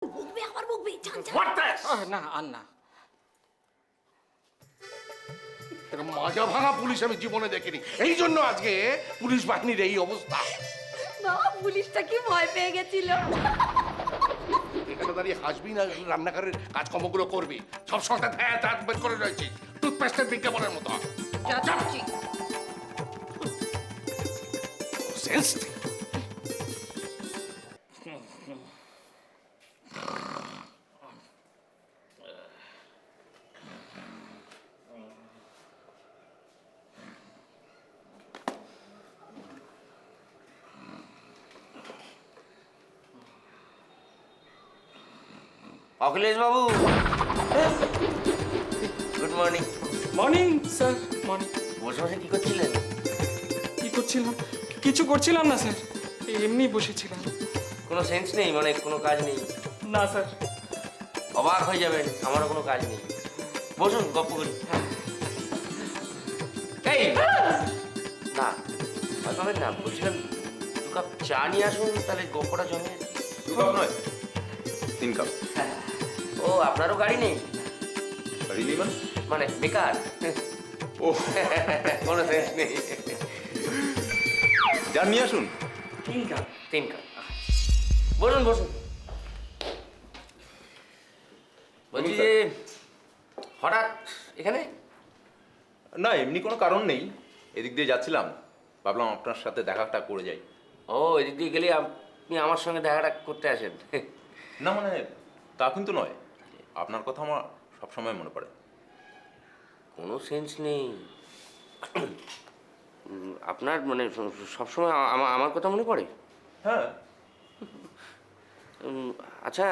বকবে আবার বকবে। না আর না। মাজা ভাঙা পুলিশ আমি জীবনে দেখিনি, এই জন্য আজকে পুলিশ বাহিনীর এই অবস্থা। না, পুলিশটা কি ভয় পেয়ে গেছিল। এখানে দাঁড়িয়ে হাসবি না রান্নাঘরের কাজকর্মগুলো করবি? সব সময় দাঁত বের করে রয়েছিস টুথপেস্টের বিজ্ঞাপনের মতো। সেন্স অখিলেশ বাবু, good morning. Morning sir, morning. বসে বসে কি করছিলেন? কি করছিলাম? কিছু করছিলাম না স্যার, এমনি বসেছিলাম। কোনো সেন্স নেই, মানে কোনো কাজ নেই? না স্যার। অবাক হয়ে যাবেন, আমারও কোনো কাজ নেই। বসুন, গল্প করি। এই না, পাবেন না, বলছিলাম 2 কাপ চা নিয়ে আসুন, তাহলে গল্পটা জমে। 2 কাপ নয়, 3 কাপ। ও, আপনারও গাড়ি নেই? গাড়ি নেই মানে বেকার? ও, কোনো সেন্স নেই। যার নিয়ে আসুন। 3 কাপ। 3 কাপ। বসুন বসুন। বলছি যে হঠাৎ এখানে? না, এমনি কোনো কারণ নেই, এদিক দিয়ে যাচ্ছিলাম, ভাবলাম আপনার সাথে দেখাটা করে যাই। ও, এদিক দিয়ে গেলে আপনি আমার সঙ্গে দেখাটা করতে আসেন? না মানে তা কিন্তু নয়, আপনার কথা আমার সবসময় মনে পড়ে। কোনো সেন্স নেই। আপনার মানে সবসময় আমার কথা মনে পড়ে? হ্যাঁ। আচ্ছা,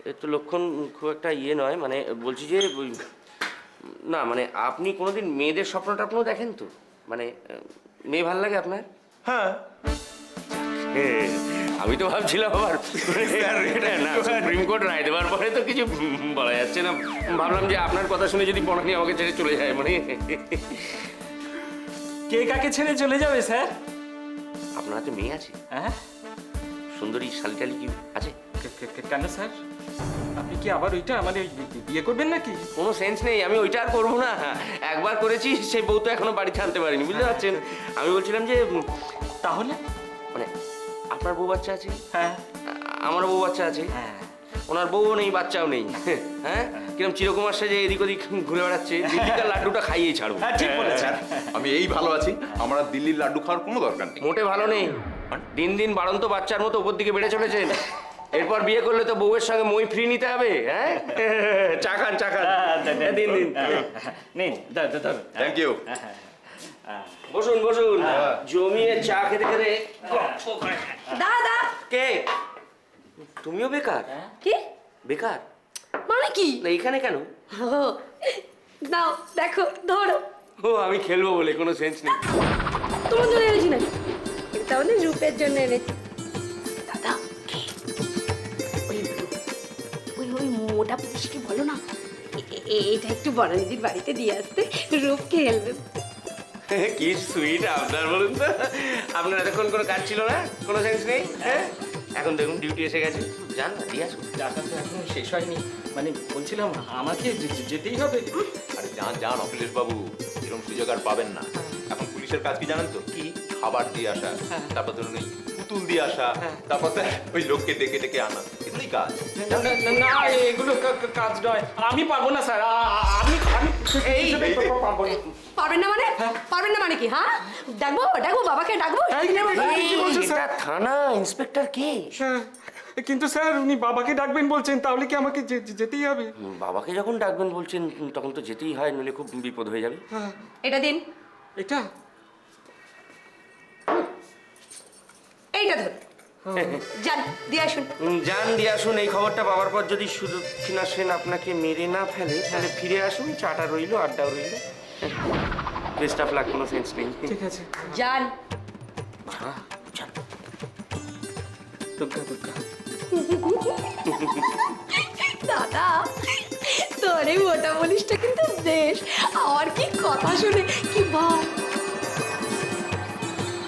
এর তো লক্ষণ খুব একটা ইয়ে নয়, মানে বলছি যে না মানে আপনি কোনোদিন মেয়েদের স্বপ্নটা আপনিও দেখেন তো? মানে মেয়ে ভাল লাগে আপনার? হ্যাঁ। আমি তো ভাবছিলাম আবার না, সুপ্রিম কোর্ট রায় দেওয়ার পরে তো কিছু বলা যাচ্ছে না, ভাবলাম যে আপনার কথা শুনে যদি বনানি আমাকে ছেড়ে চলে যায়। মানে কে কাকে ছেড়ে চলে যাবে স্যার? আপনার হাতে মেয়ে আছে? হ্যাঁ। সুন্দরী শালিটালি কি আছে? কেন স্যার, আপনি কি আবার ওইটা মানে বিয়ে করবেন নাকি? কোনো সেন্স নেই, আমি ওইটা আর করবো না। একবার করেছি, সেই বউ তো এখনো বাড়িতে আনতে পারিনি, বুঝতে পারছেন? আমি বলছিলাম যে তাহলে মানে আপনার বউ বাচ্চা আছে? হ্যাঁ। আমারও বউ বাচ্চা আছে। হ্যাঁ। ওনার বউও নেই, বাচ্চাও নেই। হ্যাঁ, কিরম চিরকুমার সাজে এদিক ওদিক ঘুরে বেড়াচ্ছে। দিল্লিকার লাড্ডুটা খাইয়েই ছাড়ো। ঠিক বলেছেন। আমি এই ভালো আছি, আমার আর দিল্লির লাড্ডু খাওয়ার কোনো দরকার নেই। মোটে ভালো নেই, দিন দিন বাড়ন্ত বাচ্চার মতো উপর দিকে বেড়ে চলেছেন। এরপর বিয়ে করলে তো বউয়ের সঙ্গে মই ফ্রি নিতে হবে। হ্যাঁ, চা খান চা খান, দিন দিন। নিন, থ্যাংক ইউ। বসুন বসুন, জমিয়ে চা খেতে খেতে। দাদা। কে? তুমিও বেকার? কি বেকার মানে কি? না, এখানে কেন? ও, দাও দেখো, ধরো। ও, আমি খেলবো বলে? কোনো সেন্স নেই। তোমার জন্য এনেছি নাকি? এটা আমাদের রূপের জন্য এনেছি। দাদা, কে? ওই ওই ওই মোটা পুলিশকে বলো না এটা একটু বনানিদির বাড়িতে দিয়ে আসতে, রূপ খেলবে। কি সুইট আপনার, বলুন তো। আপনার এতক্ষণ কোনো কাজ ছিল না? কোনো সেন্স নেই? হ্যাঁ, এখন দেখুন ডিউটি এসে গেছে, যান না, দিয়ে আসুন। টাকা তো এখনো শেষ হয়নি, মানে বলছিলাম আমাকে যেতেই হবে। আরে যান যান অখিলেশ বাবু, এরকম সুযোগ আর পাবেন না। এখন পুলিশের কাজ কি জানেন তো? কি? খাবার দিয়ে আসা, তারপর ধরুন ওই পুতুল দিয়ে আসা, তারপর ওই লোককে ডেকে ডেকে আনা, এগুলোই কাজ। না, এগুলো কাজ নয়, আমি পারবো না স্যার। আমি পারবো না। পারবেন না মানে? পারবেন না মানে কি? হ্যাঁ, ডাকবো ডাকবো বাবাকে ডাকবো। এটা থানা ইন্সপেক্টর কে? কিন্তু স্যার উনি বাবাকে ডাকবেন বলছেন, তাহলে কি আমাকে যেতেই হবে? বাবাকে যখন ডাকবেন বলছেন তখন তো যেতেই হয়, নইলে খুব বিপদ হয়ে যাবে। এটা দিন। এটা এইটা ধর। যান দিয়ে আসুন। যান দিয়ে আসুন। এই খবরটা পাওয়ার পর যদি সুদক্ষিণা সেন আপনাকে মেরে না ফেলে, তাহলে ফিরে আসুন, চাটা রইলো, আড্ডাও রইলো। বেস্ট অফ লাক, কোনো সেন্স নেই। ঠিক আছে। যান। দুর্গা দুর্গা। দাদা, তোর এই মোটা পুলিশটা কিন্তু বেশ, আমার কি কথা শুনে কি ভাব।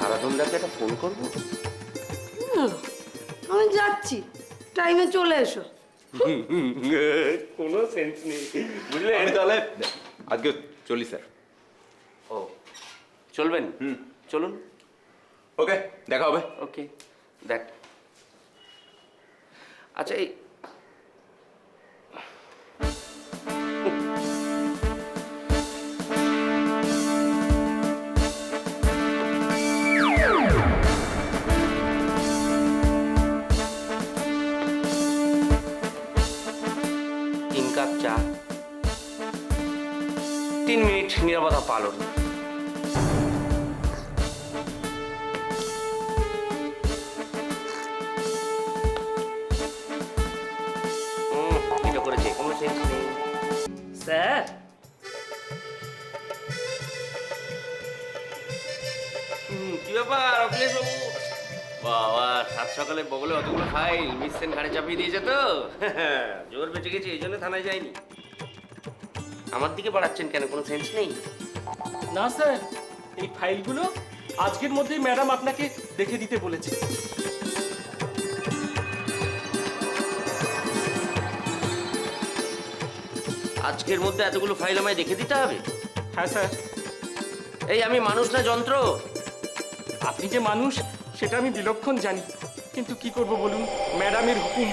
হারাধনদাকে একটা ফোন করবো। আমি যাচ্ছি। টাইমে চলে এসো। কোনো সেন্স নেই বুঝলেন। আমি তাহলে আজকে চলি স্যার। ও চলবেন? চলুন। ওকে, দেখা হবে। ওকে দেখ। আচ্ছা এই তিন কাপ চা, 3 মিনিট নীরবতা পালন। এটা করেছে কোনো সেন্স নেই। স্যার কি ব্যাপার অখিলেশ বাবু? বাবা, সাত সকালে বগলে অতগুলো ফাইল মিসছেন ঘাড়ে চাপিয়ে দিয়েছে তো। জোর বেঁচে গেছে, এই জন্য থানায় যায়নি। আমার দিকে বাড়াচ্ছেন কেন? কোনো সেন্স নেই। না স্যার, এই ফাইলগুলো আজকের মধ্যেই ম্যাডাম আপনাকে দেখে দিতে বলেছে। আজকের মধ্যে এতগুলো ফাইল আমায় দেখে দিতে হবে? হ্যাঁ স্যার। এই আমি মানুষ না যন্ত্র? আপনি যে মানুষ সেটা আমি বিলক্ষণ জানি, কিন্তু কি করব বলুন, ম্যাডামের হুকুম।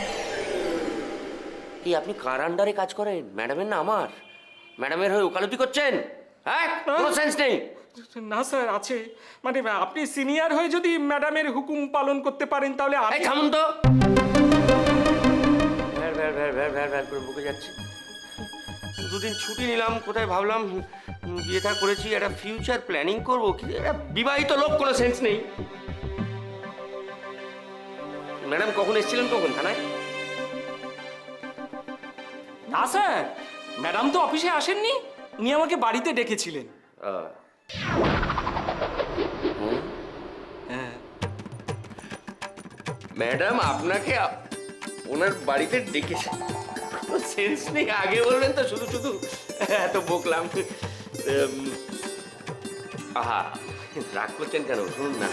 এই আপনি কার আন্ডারে কাজ করেন? ম্যাডামের না আমার? ম্যাডামের হয়ে ওকালতি করছেন? হ্যাঁ, কোনো সেন্স নেই। না স্যার, আছে। মানে আপনি সিনিয়র হয়ে যদি ম্যাডামের হুকুম পালন করতে পারেন তাহলে এই আমি। থামুন তো। Where where where where where where করে বকে যাচ্ছে। দুদিন ছুটি নিলাম, কোথায় ভাবলাম বিয়ে থা করেছি, একটা ফিউচার প্ল্যানিং করবো, কিন্তু একটা বিবাহিত লোক, কোনো সেন্স নেই। ম্যাডাম কখন এসেছিলেন, কখন থানায়? না স্যার, ম্যাডাম তো অফিসে আসেননি, উনি আমাকে বাড়িতে ডেকেছিলেন। হ্যাঁ। ম্যাডাম আপনাকে ওনার বাড়িতে ডেকেছে? সেন্স নেই, আগে বলবেন তো। শুধু শুধু এত বকলাম। আহা, রাগ করছেন কেন? শুনুন না,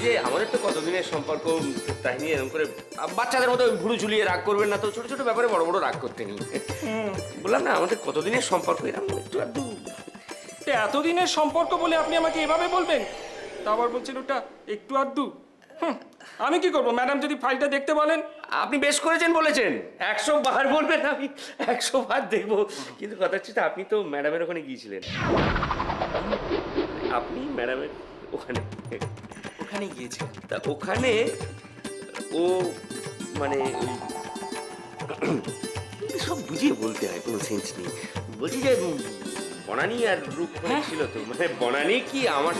যে আমাদের তো কতদিনের সম্পর্ক, তাই নিয়ে এরকম করে বাচ্চাদের মতো ভুরু ঝুলিয়ে রাগ করবেন না তো। ছোট ছোট ব্যাপারে বড় বড় রাগ করতে নেই। বললাম না, আমাদের কতদিনের সম্পর্ক, এরকম একটু আধটু। এতদিনের সম্পর্ক বলে আপনি আমাকে এভাবে বলবেন? তা আবার বলছেন ওটা একটু আধটু। আমি কি করবো, ম্যাডাম যদি ফাইলটা দেখতে বলেন? আপনি বেশ করেছেন বলেছেন, 100 বার বলবেন, আমি 100 বার দেখবো। কিন্তু কথা হচ্ছে, আপনি তো ম্যাডামের ওখানে গিয়েছিলেন। আপনি ম্যাডামের ওখানে ওখানে গিয়েছিলেন? তা ওখানে ও মানে সব বুঝিয়ে বলতে হয়, কোনো সেন্স নেই। বলছি যে বনানী আর রূপ ওখানে ছিল তো, মানে বনানী কি আমার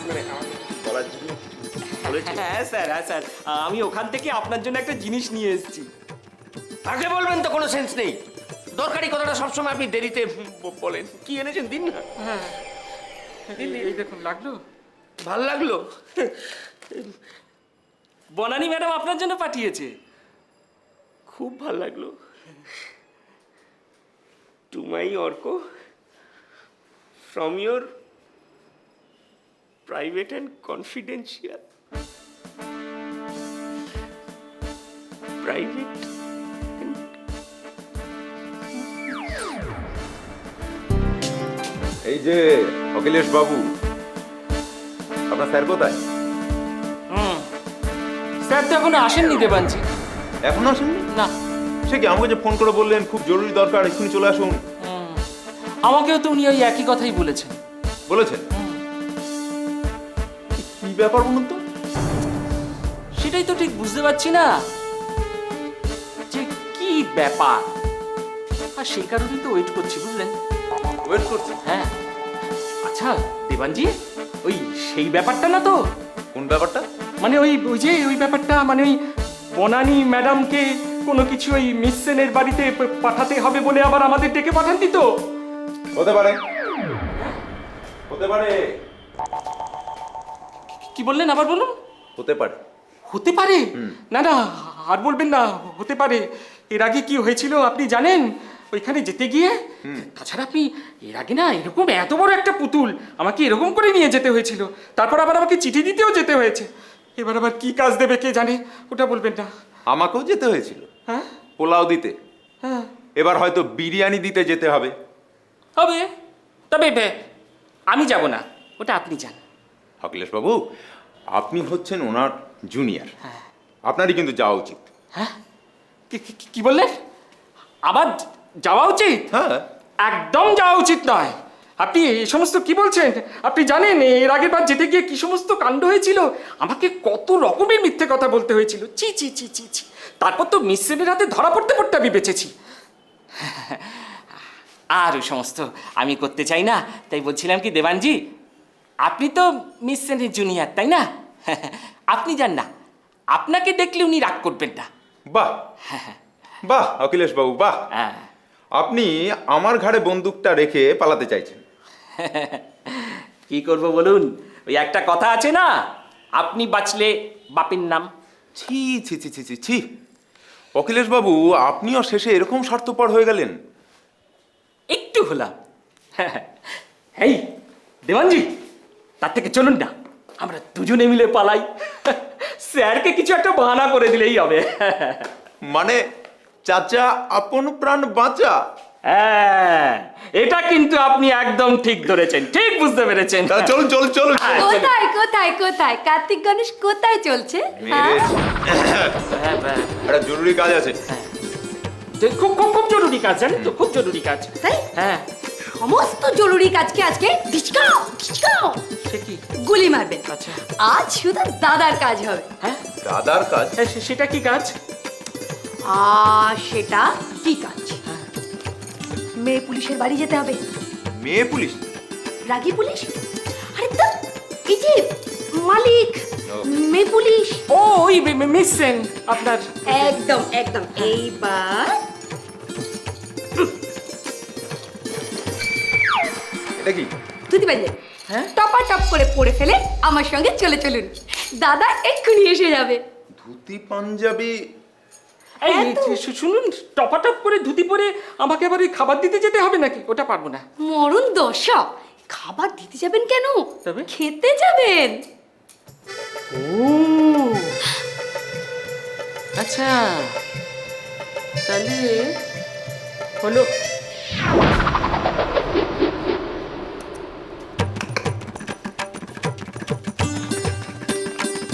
মানে আমার বলার জন্য বলেছে? হ্যাঁ স্যার, হ্যাঁ স্যার, আমি ওখান থেকে আপনার জন্য একটা জিনিস নিয়ে এসেছি। আগে বলবেন তো, কোনো সেন্স নেই। দরকারি কথাটা সবসময় আপনি দেরিতে বলেন। কি এনেছেন দিন না। হ্যাঁ, এই দেখুন, লাগলো? ভাল লাগলো। বনানী ম্যাডাম আপনার জন্য পাঠিয়েছে। খুব ভাল লাগলো। To my Arka, from your private and confidential, private. এই যে অখিলেশ বাবু, আপনার স্যার কোথায়? স্যার তো এখনো আসেননি দেবাঞ্জি। এখনো আসেননি? না। সে কি আমাকে যে ফোন করে বললেন খুব জরুরি দরকার, এক্ষুনি চলে আসুন? আমাকেও তো উনি ওই একই কথাই বলেছেন। বলেছেন? কি ব্যাপার বলুন তো? সেটাই তো ঠিক বুঝতে পারছি না যে কি ব্যাপার, আর সেই কারণেই তো ওয়েট করছি, বুঝলেন? ওয়েট করছি? হ্যাঁ। আচ্ছা দেবানজি, ওই সেই ব্যাপারটা না তো? কোন ব্যাপারটা? মানে ওই ওই যে ওই ব্যাপারটা, মানে ওই বনানী ম্যাডামকে কোনো কিছু ওই মিস সেনের বাড়িতে পাঠাতে হবে বলে আবার আমাদের ডেকে পাঠান দিত। হতে পারে, হতে পারে। কি বললেন, আবার বলুন? হতে পারে। হতে পারে? না না, আর বলবেন না, হতে পারে। এর আগে কি হয়েছিল আপনি জানেন ওইখানে যেতে গিয়ে? তাছাড়া আপনি এর আগে না এরকম এত বড় একটা পুতুল আমাকে এরকম করে নিয়ে যেতে হয়েছিল, তারপর আবার আমাকে চিঠি দিতেও যেতে হয়েছে। এবার আবার কি কাজ দেবে কে জানে, ওটা বলবেন না। আমাকেও যেতে হয়েছিল হ্যাঁ পোলাও দিতে, হ্যাঁ এবার হয়তো বিরিয়ানি দিতে যেতে হবে। হবে, তবে আমি যাব না, ওটা আপনি যান। অখিলেশ বাবু, আপনি হচ্ছেন ওনার জুনিয়র, হ্যাঁ। আপনারই কিন্তু যাওয়া উচিত। হ্যাঁ কি বললেন? আবার যাওয়া উচিত? হ্যাঁ, একদম যাওয়া উচিত নয়। আপনি এই সমস্ত কি বলছেন? আপনি জানেন এর আগের বার যেতে গিয়ে কি সমস্ত কাণ্ড হয়েছিল? আমাকে কত রকমের মিথ্যে কথা বলতে হয়েছিল, ছি ছি ছি ছি ছি। তারপর তো মিস সেনের হাতে ধরা পড়তে পড়তে আমি বেঁচেছি। আর ওই সমস্ত আমি করতে চাই না। তাই বলছিলাম কি দেবানজি, আপনি তো মিস সেনের জুনিয়র, তাই না? আপনি যান না, আপনাকে দেখলে উনি রাগ করবেন না। বাহ বাহ অখিলেশ বাবু, বাহ, হ্যাঁ। আপনি আমার ঘাড়ে বন্দুকটা রেখে পালাতে চাইছেন। কি করব বলুন, ওই একটা কথা আছে না, আপনি বাঁচলে বাপের নাম। ছি ছি ছি ছি ছি ছি, অখিলেশ বাবু আপনিও শেষে এরকম স্বার্থপর হয়ে গেলেন। একটু হলাম। এই দেবানজি, তার থেকে চলুন না আমরা দুজনে মিলে পালাই। স্যারকে কিছু একটা বাহানা করে দিলেই হবে। মানে চাচা আপন প্রাণ বাঁচা। হ্যাঁ, এটা কিন্তু আপনি একদম ঠিক ধরেছেন, ঠিক বুঝতে পেরেছেন। তা চলুন চলুন চলুন। হ্যাঁ, কোথায় কোথায় কোথায় কার্তিক গণেশ কোথায় চলছে? হ্যাঁ? একটা জরুরি কাজ আছে। খুব খুব খুব জরুরি কাজ, জানেন তো, খুব জরুরি কাজ। তাই হ্যাঁ। সমস্ত জরুরি কাজকে আজকে ডিচকাও ডিচকাও সে কি? গুলি মারবেন। আচ্ছা। আজ শুধু দাদার কাজ হবে। হ্যাঁ, দাদার কাজ? সেটা কি কাজ? সেটা কি কাজ? মেয়ে পুলিশের বাড়ি যেতে হবে। মেয়ে পুলিশ? রাগী পুলিশ? আরে তা এই যে মালিক, মেয়ে পুলিশ। ও ওই মিস সেন আপনার। একদম একদম। এইবার এটা কি? ধুতি পাঞ্জাবি হ্যাঁ? টপা টপ করে পরে ফেলে আমার সঙ্গে চলে চলুন, দাদা এক্ষুনি এসে যাবে। ধুতি পাঞ্জাবি? এই হ্যাঁ তো। শুনুন, টপাটপ করে ধুতি পরে আমাকে আবার ওই খাবার দিতে যেতে হবে নাকি? ওটা পারবো না। মরণ দশা, খাবার দিতে যাবেন কেন? তবে? খেতে যাবেন। ও আচ্ছা, তাহলে হলো।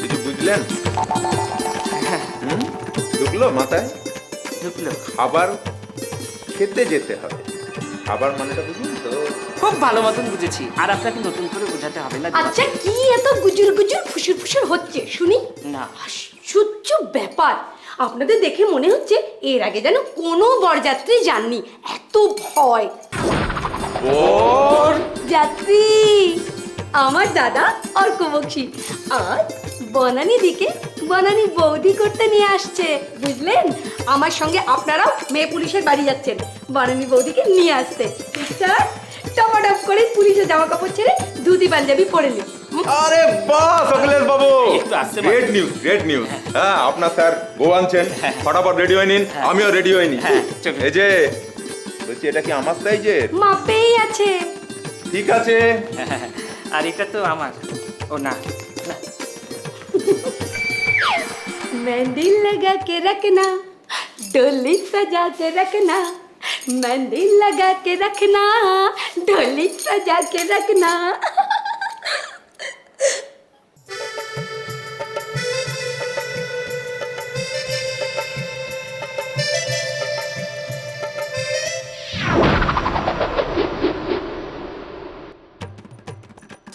কিছু বুঝলেন? ঢুকলো মাথায়? ঢুকলো। খাবার খেতে যেতে হবে, খাবার মানেটা বুঝলেন তো? খুব ভালো মতন বুঝেছি, আর আপনাকে নতুন করে বোঝাতে হবে না। আচ্ছা কি এত গুজুর গুজুর ফুসুর ফুসুর হচ্ছে শুনি? না। আশ্চর্য ব্যাপার, আপনাদের দেখে মনে হচ্ছে এর আগে যেন কোনো বরযাত্রী যাননি, এত ভয়। যাত্রী আমার দাদা অর্ক বক্সি আজ বনানী দিকে বনানী বৌদি করতে নিয়ে আসছে, বুঝলেন? আমার সঙ্গে আপনারাও মেয়ে পুলিশের বাড়ি যাচ্ছেন বনানী বৌদিকে নিয়ে আসতে। স্যার টপাটপ করে পুলিশের জামা কাপড় ছেড়ে ধুতি পাঞ্জাবি পরে নিন। আরে বাহ অখিলেশ বাবু, একটু আসতে পারেন। Great news, great news. হ্যাঁ, আপনার স্যার বউ আনছেন, ফটাফট রেডি হয়ে নিন, আমিও রেডি হয়ে নি। হ্যাঁ, চলুন। এই যে বলছি, এটা কি আমার সাইজের? মাপেই আছে। ঠিক আছে। আর এটা তো আমার। ও না না। मेहंदी लगा के रखना, डोली सजा के रखना, मेहंदी लगा के रखना, डोली सजा के रखना।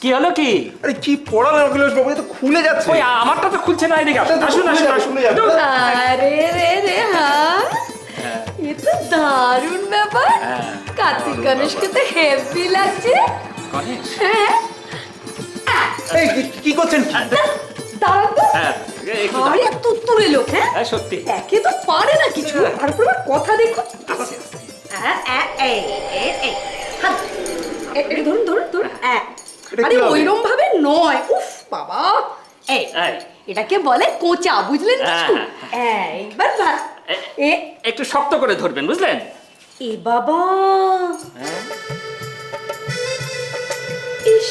কি হলো কি? আরে কি পড়ালেন অখিলেশ বাবু, এ তো খুলে যাচ্ছে। ওই আমারটা তো খুলছে না, এদিকে আসুন আসুন আসুন আসুন। খুলে যাবে। अरे रे रे हाँ, ये तो दारुण ব্যাপার। কার্তিক গণেশকে তো হেভি লাগছে। গণেশ? হ্যাঁ এই কি করছেন? দাঁড়ান তো। হ্যাঁ, একটু আরে তুত্তুরে লোক, হ্যাঁ হ্যাঁ, সত্যি। একে তো পারে না কিছু, আর উপর আবার কথা দেখো। হাত ধরুন ধরুন ধরুন। এটা আরে কি হবে? ওইরকম ভাবে নয়, উফ বাবা। এই এই। এটাকে বলে কোঁচা, বুঝলেন কিছু? হ্যাঁ। এইবার একটু শক্ত করে ধরবেন, বুঝলেন? এ বাবা, ইস,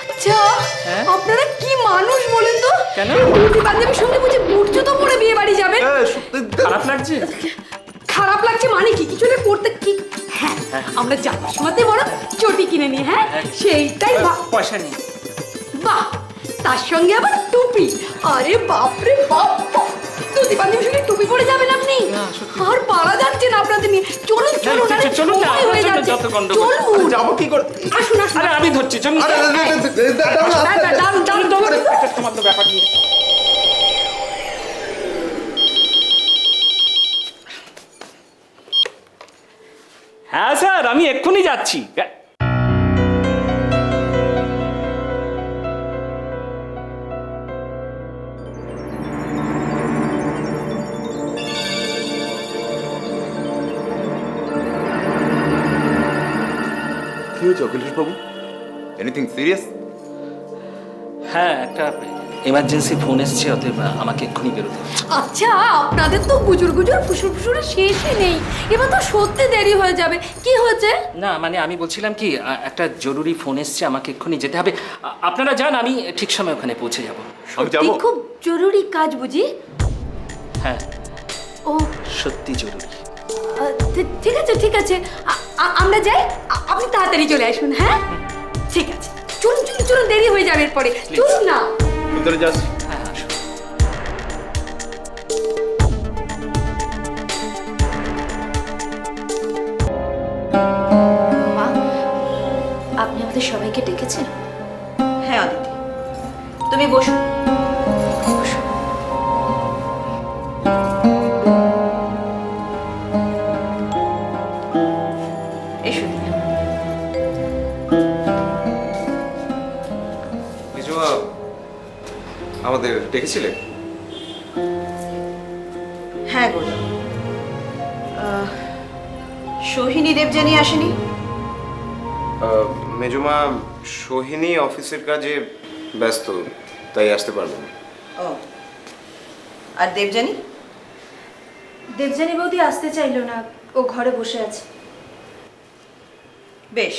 আচ্ছা আচ্ছা হ্যাঁ? আপনারা কি মানুষ বলেন তো? কেন? ধুতি পাঞ্জাবির সঙ্গে বুঝি বুট জুতো পরে বিয়ে বাড়ি যাবেন? খারাপ লাগছে? খারাপ লাগছে মানে কি? কিছু একটা করতে কি? হ্যাঁ, আমরা যাবার সময়তে বড় চটি কিনে নিই, হ্যাঁ? সেইটাই পয়সা নেই। বাহ, তার সঙ্গে আবার টুপি। আরে বাপরে বাপ, ধুতি পাঞ্জাবির সঙ্গে টুপি পরে যাবেন আপনি? না, সত্যি। আর পারা যাচ্ছে না আপনাদের নিয়ে। চলুন চলুন, না, আরে চলুন না, সময় হয়ে চলুন, যাচ্ছে। যত গন্ডগোল। চলুন, যাবো কি করে? আসুন আসুন। আরে আমি ধরছি, চলুন। দাঁড়ান, দাঁড়ান, দাঁড়ান। একটা সামান্য ব্যাপার নিয়ে। হ্যাঁ স্যার, আমি এক্ষুনি যাচ্ছি। কি হয়েছে অখিলেশ বাবু? Anything serious? হ্যাঁ, একটা এমার্জেন্সি ফোন এসছে, অতএব আমাকে এক্ষুনি বেরোতে হবে। আচ্ছা, আপনাদের তো গুজুর গুজুর ফুসুর ফুসুরের শেষই নেই। এবার তো সত্যি দেরি হয়ে যাবে। কি হয়েছে? না মানে আমি বলছিলাম কি, একটা জরুরি ফোন এসছে, আমাকে এক্ষুনি যেতে হবে। আপনারা যান, আমি ঠিক সময় ওখানে পৌঁছে যাব। আমি যাবো। খুব জরুরি কাজ বুঝি? হ্যাঁ, ও সত্যি জরুরি। ঠিক আছে ঠিক আছে, আমরা যাই। আপনি তাড়াতাড়ি চলে আসুন। হ্যাঁ ঠিক আছে, চলুন চলুন চলুন, দেরি হয়ে যাবে এরপরে। চলুন না। ভিতরে যাচ্ছি। হ্যাঁ, আসুন। মা, আপনি আমাদের সবাইকে ডেকেছেন? হ্যাঁ অদিতি, তুমি বসো। এসো দিদি। মেজমা আমাদের ডেকেছিলে? হ্যাঁ গো, সোহিনী দেবযানী আসেনি? মেজমা সোহিনী অফিসের কাজে ব্যস্ত, তাই আসতে পারবে না। ও, আর দেবযানী? দেবযানী বৌদি আসতে চাইলো না, ও ঘরে বসে আছে। বেশ।